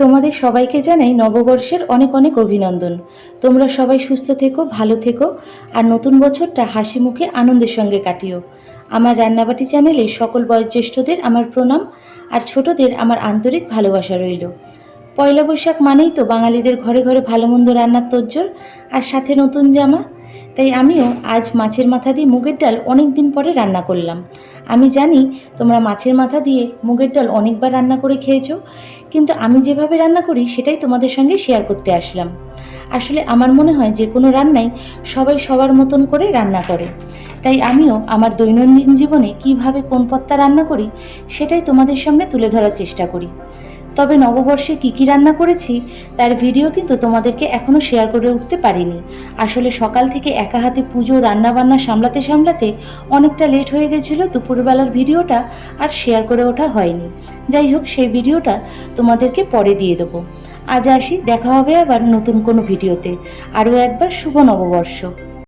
তোমাদের সবাইকে জানাই নববর্ষের অনেক অনেক অভিনন্দন। তোমরা সবাই সুস্থ থেকো, ভালো থেকো, আর নতুন বছরটা হাসি মুখে আনন্দের সঙ্গে কাটিও। আমার রান্নাবাটি চ্যানেলে সকল বয়োজ্যেষ্ঠদের আমার প্রণাম, আর ছোটদের আমার আন্তরিক ভালোবাসা রইল। পয়লা বৈশাখ মানেই তো বাঙালিদের ঘরে ঘরে ভালো মন্দ রান্নার তোজ্জোর, আর সাথে নতুন জামা। তাই আমিও আজ মাছের মাথা দিয়ে মুগের ডাল অনেক দিন পরে রান্না করলাম। আমি জানি তোমরা মাছের মাথা দিয়ে মুগের ডাল অনেকবার রান্না করে খেয়েছো, কিন্তু আমি যেভাবে রান্না করি সেটাই তোমাদের সঙ্গে শেয়ার করতে আসলাম। আসলে আমার মনে হয় যে কোনো রান্নাই সবাই সবার মতন করে রান্না করে, তাই আমিও আমার দৈনন্দিন জীবনে কিভাবে কোন পত্তা রান্না করি সেটাই তোমাদের সামনে তুলে ধরার চেষ্টা করি। তবে নববর্ষে কী কী রান্না করেছি তার ভিডিও কিন্তু তোমাদেরকে এখনও শেয়ার করে উঠতে পারিনি। আসলে সকাল থেকে একা হাতে পুজো রান্নাবান্না সামলাতে সামলাতে অনেকটা লেট হয়ে গেছিলো, দুপুরবেলার ভিডিওটা আর শেয়ার করে ওঠা হয়নি। যাই হোক, সেই ভিডিওটা তোমাদেরকে পরে দিয়ে দেবো। আজ আসি, দেখা হবে আবার নতুন কোনো ভিডিওতে। আরও একবার শুভ নববর্ষ।